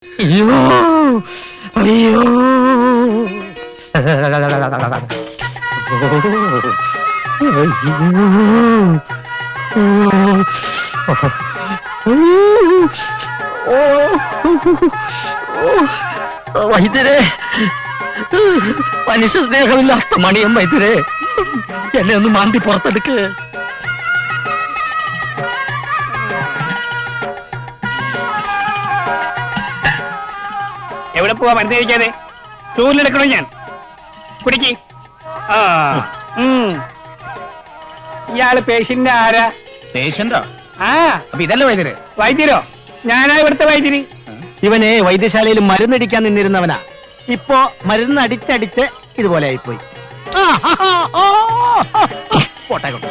അയ്യോ അയ്യോ വൈദ്യരെ, മനുഷ്യ സ്നേഹമില്ലാത്ത മണിയം വൈദ്യരെ, എന്നെ ഒന്ന് മാന്തി പുറത്തെടുക്ക്. എവിടെ പോവാ മരുന്ന് കഴിക്കാതെ? ചൂരിലെടുക്കണോ ഞാൻ? കുടിക്ക്. ആ ഇയാള് പേഷ്യന്റ് ആരാ? പേഷ്യന്റോ? ആ അപ്പൊ ഇതല്ലേ വൈദ്യര്? വൈദ്യരോ? ഞാനാ ഇവിടുത്തെ വൈദ്യര്. ഇവനെ വൈദ്യശാലയിൽ മരുന്നടിക്കാൻ നിന്നിരുന്നവനാ. ഇപ്പോ മരുന്ന് അടിച്ചടിച്ച് ഇതുപോലെ ആയിപ്പോയി. പോട്ടെ കൊണ്ട്.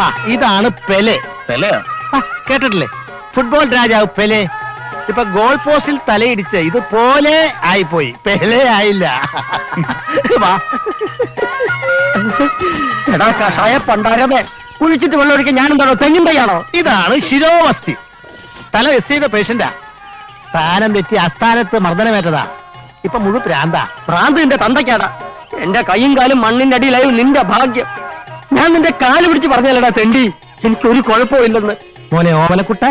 ആ ഇതാണ് പെലെ. പെലെയോ? കേട്ടിട്ടില്ലേ? ഫുട്ബോൾ രാജാവ് പെലെ. ഇപ്പൊ ഗോൾ പോസ്റ്റിൽ തലയിടിച്ച് ഇതുപോലെ ആയിപ്പോയി. പെലെ ആയില്ല. എടാ കഷായ പണ്ടാരമേ, കുഴിച്ചിട്ട് വെള്ളം ഒഴിക്കാൻ ഞാനെന്താണോ തെങ്ങിൻ തയ്യാണോ? ഇതാണ് ശിരോവസ്തി. തല വെസ്റ്റ് ചെയ്ത പേഷ്യന്റാ. സ്ഥാനം തെറ്റി അസ്ഥാനത്ത് മർദ്ദനമേറ്റതാ. ഇപ്പൊ മുഴു പ്രാന്താ. പ്രാന്തിന്റെ തന്തയ്ക്കാടാ. എന്റെ കൈയും കാലും മണ്ണിന്റെ അടിയിലായി. നിന്റെ ഭാഗ്യം. ഞാൻ നിന്റെ കാല് പിടിച്ച് പറഞ്ഞല്ലടാ തെണ്ടി, എനിക്കൊരു കുഴപ്പവും ഇല്ലെന്ന്. മോനെ ഓമലക്കുട്ട,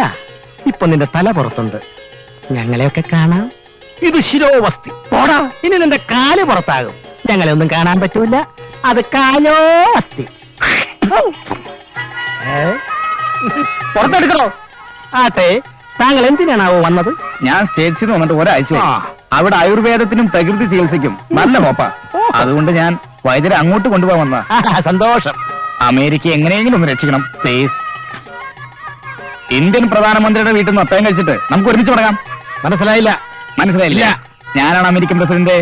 ഇപ്പൊ നിന്റെ തല പുറത്തുണ്ട്. ഞങ്ങളെയൊക്കെ കാണാം. ഇത് ശിരോവസ്തി. പോടാ, ഇനി നിന്റെ കാല് പുറത്താകും. ഞങ്ങളെ ഒന്നും കാണാൻ പറ്റൂല. അത് കാലോ അസ്ഥി. പുറത്തെടുക്കണോ? ആട്ടെ, താങ്കൾ എന്തിനാണാവോ വന്നത്? ഞാൻ സ്റ്റേറ്റ്സിൽ നിന്ന് വന്നിട്ട് ഒരാഴ്ച. അവിടെ ആയുർവേദത്തിനും പ്രകൃതി ചികിത്സയ്ക്കും നല്ല മോപ്പ. അതുകൊണ്ട് ഞാൻ വൈദ്യരെ അങ്ങോട്ട് കൊണ്ടുപോകാൻ വന്ന. സന്തോഷം. അമേരിക്ക എങ്ങനെയെങ്കിലും ഒന്ന് രക്ഷിക്കണം പ്ലീസ്. ഇന്ത്യൻ പ്രധാനമന്ത്രിയുടെ വീട്ടിൽ നിന്ന് അത്തയം കഴിച്ചിട്ട് നമുക്ക് ഒരുമിച്ച് തുടങ്ങാം. മനസ്സിലായില്ല? മനസ്സിലായില്ല? ഞാനാണ് അമേരിക്കൻ പ്രസിഡന്റ്.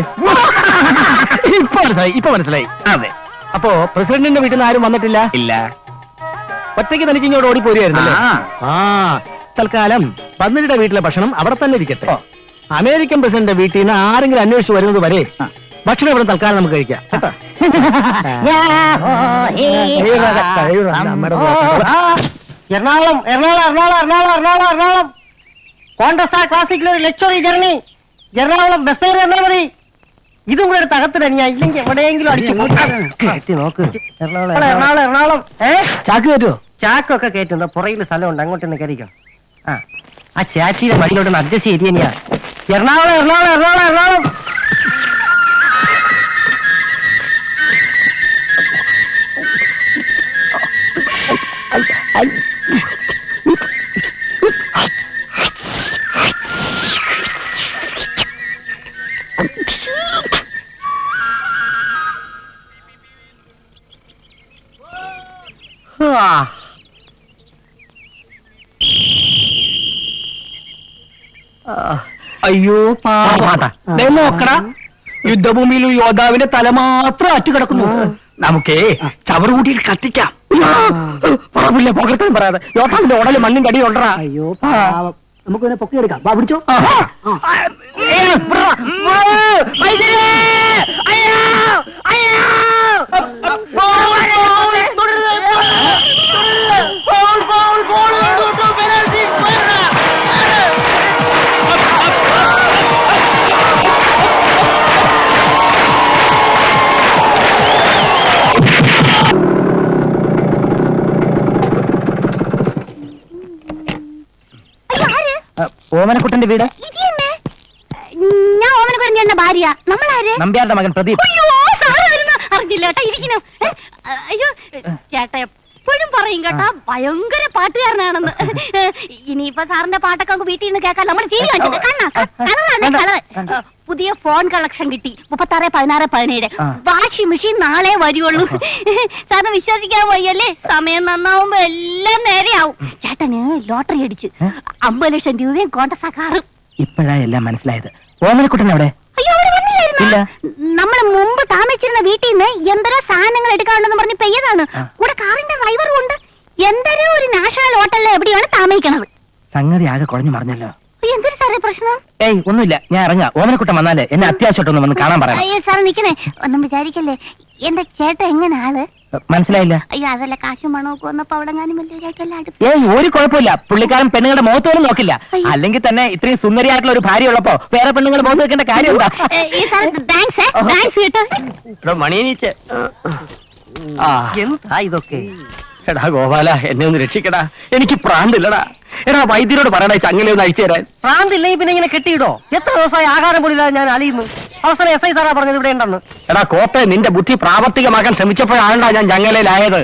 ഇപ്പൊ മനസ്സിലായി. അതെ. അപ്പോ പ്രസിഡന്റിന്റെ വീട്ടിൽ നിന്ന് ആരും വന്നിട്ടില്ല? ഇല്ല. ഒറ്റയ്ക്ക് തനിക്ക് ഇങ്ങോട്ട് ഓടിപ്പോരുമായിരുന്നല്ലേ? തൽക്കാലം പന്നിയുടെ വീട്ടിലെ ഭക്ഷണം അവിടെ തന്നെ ഇരിക്കട്ടെ. അമേരിക്കൻ പ്രസിഡന്റ് വീട്ടിൽ നിന്ന് ആരെങ്കിലും അന്വേഷിച്ച് വരുന്നത് വരെ ഭക്ഷണം ഇവിടെ തൽക്കാലം നമുക്ക് കഴിക്കാം. എറണാകുളം എറണാകുളം എറണാകുളം എറണാകുളം എറണാകുളം എറണാകുളം കോണ്ടസ്റ്റാ ക്ലാസിക്കിൽ ഒരു ലക്ഷറി ജർണി. എറണാകുളം ബസ് കയറി വന്നാൽ മതി. ഇതും കൂടെ എടുത്ത് അകത്ത് തന്നെയാ, ഇല്ലെങ്കിൽ എവിടെയെങ്കിലും അടിച്ചു നോക്ക്. എറണാകുളം എറണാകുളം. ചാക്ക് കയറ്റുമോ? ചാക്കൊക്കെ കയറ്റുന്ന പുറകിൽ സ്ഥലമുണ്ട്, അങ്ങോട്ടൊന്ന് കയറിക്കോ. ആ ചാച്ചിയുടെ വഴിയിലോട്ടൊന്ന് അഡ്ജസ്റ്റ് ചെയ്ത് തന്നെയാ. എറണാകുളം എറണാകുളം എറണാകുളം എറണാകുളം. അയ്യോ നോക്കടാ, യുദ്ധഭൂമിയിൽ യോദ്ധാവിന്റെ തല മാത്രം അറ്റു കിടക്കുന്നു. നമുക്കേ ചവറുകൂട്ടിയിൽ കത്തിക്കാം. പറമ്പില്ലേ പകർത്താൻ പറയാതെ യോദ്ധാവിന്റെ ഉടല് മണ്ണിന്റെ അടി കൊണ്ടറാ. അയ്യോ നമുക്ക് പിന്നെ പൊക്കിയെടുക്കാം. വാ പിടിച്ചോ. ഓമനക്കുട്ടന്റെ വീട്. ഞാൻ ഓമനക്കുട്ടന്റെ ഭാര്യ. നമ്മളാര്? നമ്പ്യാരുടെ മകൻ പ്രദീപ്. അറിഞ്ഞില്ല കേട്ടാ. ഇരിക്കുന്നു. അയ്യോ ചേട്ടാ എപ്പോഴും പറയും കേട്ടാ, ഭയങ്കര പാട്ടുകാരനാണെന്ന്. ഇനിയിപ്പൊ സാറിന്റെ പാട്ടൊക്കെ വീട്ടിൽ നിന്ന് കേൾക്കാൻ നമ്മൾ ടി വി പുതിയ ഫോൺ കളക്ഷൻ കിട്ടി. 36, 16, 17. വാഷിംഗ് മെഷീൻ നാളെ വരുള്ളൂ. സാറിന് വിശ്വസിക്കാൻ വയ്യല്ലേ? സമയം നന്നാവുമ്പോ എല്ലാം നേരെയാവും. ചേട്ടന് ലോട്ടറി അടിച്ച് 50 ലക്ഷം രൂപയും കോണ്ടസാ കാറും. ഇപ്പോഴാ എല്ലാം മനസ്സിലായത്. ഓമനക്കുട്ടൻ എവിടെ? അയ്യോ അവിടെ വന്നില്ലായിരുന്നു. നമ്മൾ മുമ്പ് താമസിച്ചിരുന്ന വീട്ടിൽ നിന്ന് എന്തരോ സാധനങ്ങൾ എടുക്കാനുണ്ടെന്ന് പറഞ്ഞ് പെയ്യതാണ്. കൂടെ കാറിന്റെ ഡ്രൈവറും ഉണ്ട്. എന്തരോ ഒരു നാഷണൽ ഹോട്ടലിൽ എവിടെയാണ് താമസിക്കണത്. സംഗതി ആകെ കുഴഞ്ഞു മറിഞ്ഞല്ലോ. എന്തൊരു സാറേ പ്രശ്നം? ഏയ് ഒന്നുമില്ല, ഞാൻ ഇറങ്ങാം. ഓമനക്കുട്ടൻ വന്നാലേ എന്നെ അത്യാവശ്യമായിട്ടൊന്ന് വന്ന് കാണാൻ പറയാം. അയ്യോ സാർ നിക്കണേ, ഒന്നും വിചാരിക്കല്ലേ. എന്റെ ചേട്ടൻ എങ്ങനെ ആള്? മനസ്സിലായില്ല. അയ്യോ അതല്ല കാശും മണമൊക്കെ വന്നപ്പോ അവിടെ ഞാനും വലിയ അടുത്ത് ഏയ് ഒരു കുഴപ്പമില്ല, പുള്ളിക്കാരൻ പെണ്ണുങ്ങളുടെ മുഖത്തോലും നോക്കില്ല. അല്ലെങ്കിൽ തന്നെ ഇത്രയും സുന്ദരിയായിട്ടുള്ള ഒരു ഭാര്യ ഉള്ളപ്പോ വേറെ പെണ്ണുങ്ങൾ മുഖത്ത് വെക്കേണ്ട കാര്യം എന്താ? താങ്ക്സ് കേട്ടോ. മണിയനീച്ച് എന്താ ഇതൊക്കെ? എടാ ഗോപാല, എന്നെ ഒന്ന് രക്ഷിക്കടാ, എനിക്ക് പ്രാന്തില്ലടാ. എടാ വൈദ്യരോട് പറയണ ചങ്ങനെ ഒന്ന് അയച്ചു തരാൻ. പ്രാന്തില്ലെങ്കിൽ പിന്നെ ഇങ്ങനെ കെട്ടിയിടോ? എത്ര ദിവസമായി ആഹാരം പോലില്ലാതെ ഞാൻ അലിയുന്നു. അവസാനം SI സാറാ പറഞ്ഞത് ഇവിടെ ഉണ്ടെന്ന്. എടാ കോപ്പെ, നിന്റെ ബുദ്ധി പ്രാവർത്തികമാക്കാൻ ശ്രമിച്ചപ്പോഴാണ്ടാ ഞാൻ ചങ്ങലയിലായത്.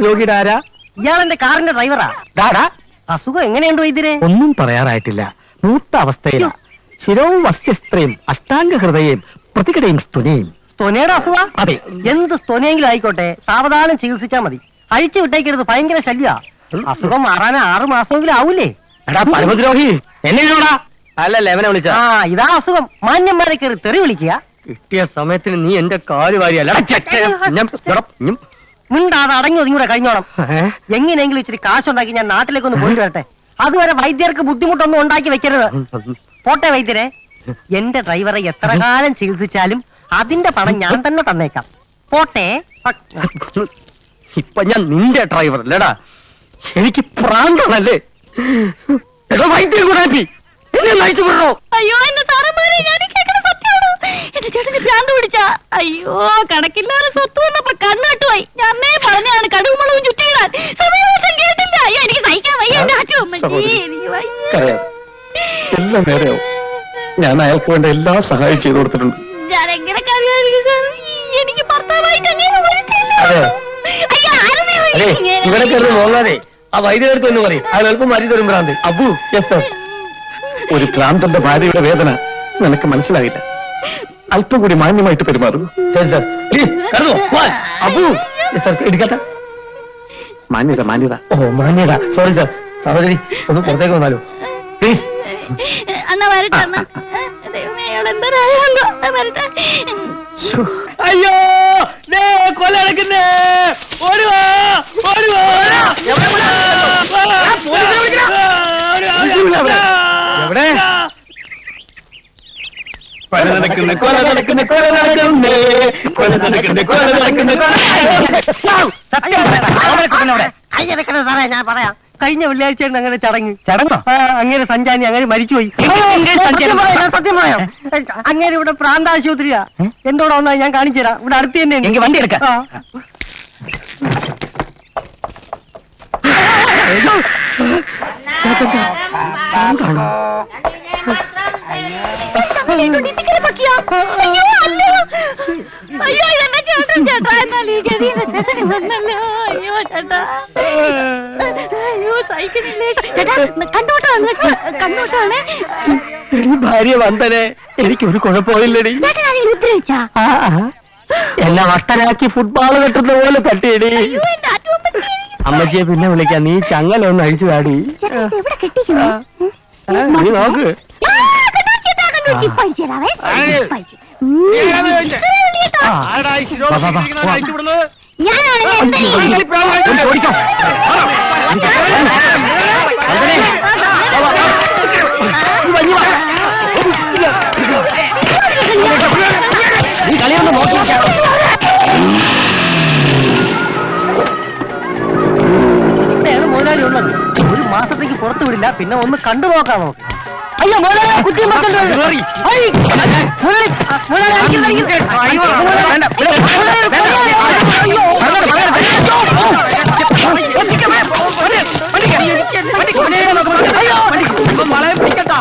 രോഗിയുടെ ആരാ? ഇയാളെന്റെ കാറിന്റെ ഡ്രൈവറാ. ഡാടാ, അസുഖം എങ്ങനെയുണ്ട് വൈദ്യരെ? ഒന്നും പറയാറായിട്ടില്ല. മൂത്ത അവസ്ഥയില. ശിരവും വസ്യസ്ത്രയും അഷ്ടാംഗ ഹൃദയം പ്രതികടയും സ്തുനയും. സ്തൊനയുടെ അസുഖ? അതെ. എന്ത് സ്തൊനയെങ്കിലും ആയിക്കോട്ടെ, സാവധാനം ചികിത്സിച്ചാ മതി. അഴിച്ചു വിട്ടേക്കരുത്, ഭയങ്കര ശല്യ. അസുഖം മാറാൻ 6 മാസമെങ്കിലും ആവൂലേ? എടാ പരമദ്രോഹി, എന്നെ വിളിച്ചോടാ. അല്ലല്ല, എവനെ വിളിച്ച. ആ ഇതാ അസുഖം. മാന്യന്മാരെ കയറി തെറി വിളിക്കുക. കിട്ടിയ സമയത്തിന് നീ എന്റെ കാല് വാരിയല്ല. മിണ്ടാതെ അടങ്ങി ഒതുങ്ങൂടെ കഴിഞ്ഞോണം. എങ്ങനെയെങ്കിലും ഇച്ചിരി കാശുണ്ടാക്കി ഞാൻ നാട്ടിലേക്കൊന്ന് പോയിട്ട് വരട്ടെ. അതുവരെ വൈദ്യർക്ക് ബുദ്ധിമുട്ടൊന്നും ഉണ്ടാക്കി വെക്കരുത്. പോട്ടെ വൈദ്യരെ, എന്റെ ഡ്രൈവറെ എത്ര കാലം ചികിത്സിച്ചാലും അതിന്റെ പണം ഞാൻ തന്നെ തന്നേക്കാം. പോട്ടെ. ഇപ്പൊ ഞാൻ നിന്റെ ഡ്രൈവർ അല്ലേടാ, എനിക്ക് പ്രാന്താണല്ലേ. എടാ വൈദ്യം കൂടാപ്പി, എന്നെ നയിച്ചു വിടണോ? അയ്യോ എന്റെ സാറന്മാരെ, ഞാൻ കേൾക്കണ സത്യമാണോ? എന്റെ ചേട്ടന് ഭ്രാന്ത് പിടിച്ച. അയ്യോ കണക്കില്ലാതെ സ്വത്ത് വന്നപ്പോ കണ്ണുകെട്ടുപോയി. ഞാനേ പറഞ്ഞാണ് കടുകുമുളകും ചുറ്റിയിടാൻ. സമയദോഷം കേട്ടില്ല. അയ്യോ എനിക്ക് സഹിക്കാൻ വയ്യ. എന്റെ അച്ഛമ്മ എനിക്ക് വയ്യ. എല്ലാം നേരെയാവും. ഞാൻ അയാൾക്ക് വേണ്ട എല്ലാ സഹായം ചെയ്തു കൊടുത്തിട്ടുണ്ട്. ഞാൻ എങ്ങനെ കഴിയാതിരിക്കും സാർ? എനിക്ക് ഭർത്താവായിട്ട് അങ്ങനെ വരത്തില്ല. അയ്യോ ഇവിടെ കയറി പോകാതെ ആ വൈദ്യുതി എന്ന് പറയും. അയാൾ എളുപ്പം മാറ്റി തരും ഭ്രാന്ത്. Abu, yes sir. ഒരു ഭ്രാന്തന്റെ ഭാര്യയുടെ വേദന നിനക്ക് മനസ്സിലാകില്ല. അല്പം കൂടി മാന്യമായിട്ട് പെരുമാറും. ശരി സാർ. അബു, സാർ എടുക്കട്ടെ. മാന്യത മാന്യത. ഓ മാന്യത. Sorry sir. സഹോദരി ഒന്ന് പുറത്തേക്ക് വന്നാലോ പ്ലീസ്. അന്നാ വരട്ടെ. അന്നാ ദൈവമേ, എന്തായാലും വരട്ടെ. അയ്യോ കൊല നടക്കുന്നേ. ഓടുവാ ഓടുവാ. എവിടെ? കൊല നടക്കുന്നേ, കൊല നടക്കുന്നേ, കൊല നടക്കുന്നേ, കൊല നടക്കുന്നേ, കൊല നടക്കുന്നേ. അയ്യടക്കണ സാറേ, ഞാൻ പറയാം. കഴിഞ്ഞ വെള്ളിയാഴ്ച അങ്ങനെ ചടങ്ങോ? അങ്ങനെ സഞ്ചാരി അങ്ങനെ മരിച്ചുപോയി. സത്യം പറയാം, അങ്ങനെ ഇവിടെ പ്രാന്താശുപത്രിയാ. എന്തോടെ വന്നാൽ ഞാൻ കാണിച്ചു തരാം. ഇവിടെ അടുത്ത് തന്നെ. എനിക്ക് വണ്ടി എടുക്കാം. അയ്യോ ഇതെന്നെ ചേട്ടൻ. ചേട്ടാ എന്നാലും ഈ ഗതിയിൽ ചേട്ടന് വന്നല്ലോ. അയ്യോ ചേട്ടാ, അയ്യോ സഹിക്കുന്നില്ലേ ചേട്ടാ. കണ്ടോട്ടാണ് കണ്ടോട്ടാണ്. ഭാര്യ വന്ദനെ, എനിക്കൊരു കുഴപ്പമില്ലടി. ചേട്ടൻ ആരെങ്കിലും ഉദ്രവിച്ചാ? എന്നെ വട്ടനാക്കി ഫുട്ബോൾ കെട്ടുന്ന പോലെ തട്ടിയടി. അയ്യോ എന്റെ ആറ്റുമ്പ അമ്മച്ചിയെ പിന്നെ വിളിക്കാം. നീ ചങ്ങല ഒന്ന് അഴിച്ചു കാടി. എവിടെ കെട്ടിക്കുന്നു? നീ നോക്ക്. നീ കളിയൊന്ന് നോക്കി. മുതലാളി ഉള്ളത് 1 മാസത്തേക്ക് പുറത്തു വിടില്ല. പിന്നെ ഒന്ന് കണ്ടു നോക്കാം നമുക്ക്. അയ്യോ മുതലാളി കുറ്റി വളയം പിടിക്കട്ടാ.